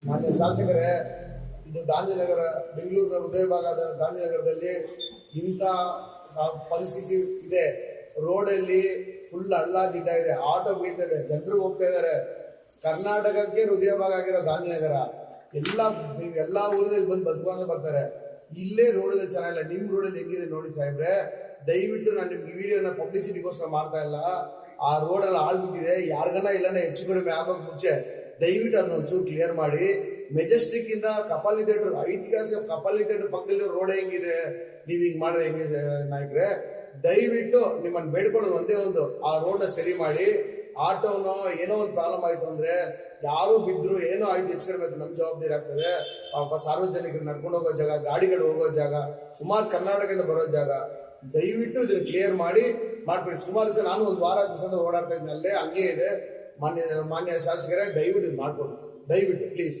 ಮಾನ್ಯ ಶಾಸಕರೇ, ಇದು ಗಾಂಧಿನಗರ, ಬೆಂಗಳೂರಿನ ಹೃದಯ ಭಾಗದ ಗಾಂಧಿನಗರದಲ್ಲಿ ಇಂಥ ಪರಿಸ್ಥಿತಿ ಇದೆ. ರೋಡಲ್ಲಿ ಫುಲ್ ಹಳ್ಳ ದಿಡ್ಡ ಇದೆ, ಆಟೋ ಬೀಳ್ತಾ ಇದೆ, ಜನರು ಹೋಗ್ತಾ ಇದ್ದಾರೆ. ಕರ್ನಾಟಕಕ್ಕೆ ಹೃದಯ ಭಾಗ ಆಗಿರೋ ಗಾಂಧಿನಗರ, ಎಲ್ಲಾ ಊರಲ್ಲಿ ಬಂದು ಬದುಕುವಂತ ಬರ್ತಾರೆ. ಇಲ್ಲೇ ರೋಡಲ್ಲಿ ಚೆನ್ನಾಗಿಲ್ಲ, ನಿಮ್ ರೋಡಲ್ಲಿ ಹೆಂಗಿದೆ ನೋಡಿ ಸಾಹೇಬ್ರೆ. ದಯವಿಟ್ಟು ನಾನು ನಿಮ್ಗೆ ವಿಡಿಯೋನ ಪಬ್ಲಿಸಿಟಿಗೋಸ್ಕರ ಮಾಡ್ತಾ ಇಲ್ಲ. ಆ ರೋಡಲ್ಲಿ ಹಾಳು ಬಿದ್ದಿದೆ, ಯಾರಿಗನ ಇಲ್ಲನ ಹೆಚ್ಚು ಕಡಿಮೆ ಆಗೋಕ್ ಮುಂಚೆ ದಯವಿಟ್ಟು ಅದನ್ನ ಒಂಚೂರು ಕ್ಲಿಯರ್ ಮಾಡಿ. ಮೆಜೆಸ್ಟಿಕ್ ಇಂದ ಕಪಾಲಿ ಥಿಯೇಟರ್, ಐತಿಹಾಸಿಕ ಕಪಾಲಿ ಥಿಯೇಟರ್ ಪಕ್ಕದಲ್ಲಿ ರೋಡ್ ಹೆಂಗಿದೆ, ನೀವ್ ಹಿಂಗ್ ಮಾಡ್ರೆ ಹೆಂಗಿದೆ ನಾಯಕರೇ? ದಯವಿಟ್ಟು ನಿಮ್ಮನ್ನ ಬೇಡ್ಕೊಳ್ಳೋದು ಒಂದೇ ಒಂದು, ಆ ರೋಡ್ ನ ಸರಿ ಮಾಡಿ. ಆಟೋನೋ ಏನೋ ಒಂದು ಪ್ರಾಬ್ಲಮ್ ಆಯ್ತು ಅಂದ್ರೆ, ಯಾರು ಬಿದ್ರು ಏನೋ ಆಯ್ತು ಹೆಚ್ಚು ಕಡಿಮೆ ನಮ್ ಜವಾಬ್ದಾರಿ ಆಗ್ತದೆ. ಸಾರ್ವಜನಿಕರು ನಡ್ಕೊಂಡು ಹೋಗೋ ಜಾಗ, ಗಾಡಿಗಳು ಹೋಗೋ ಜಾಗ, ಸುಮಾರು ಕರ್ನಾಟಕದಿಂದ ಬರೋ ಜಾಗ, ದಯವಿಟ್ಟು ಇದನ್ನ ಕ್ಲಿಯರ್ ಮಾಡ್ಬಿಡಿ. ಸುಮಾರು ದಿವಸ ನಾನು ಒಂದು ವಾರ ದಿವಸ ಓಡಾಡ್ತಾ ಇದ್ದೆ, ಅಲ್ಲೇ ಹಂಗೆ ಇದೆ. ಮಾನ್ಯ ಶಾಸಕರೇ, ದಯವಿಟ್ಟು ಇದು ಮಾಡ್ಕೊಡಿ, ದಯವಿಟ್ಟು ಪ್ಲೀಸ್.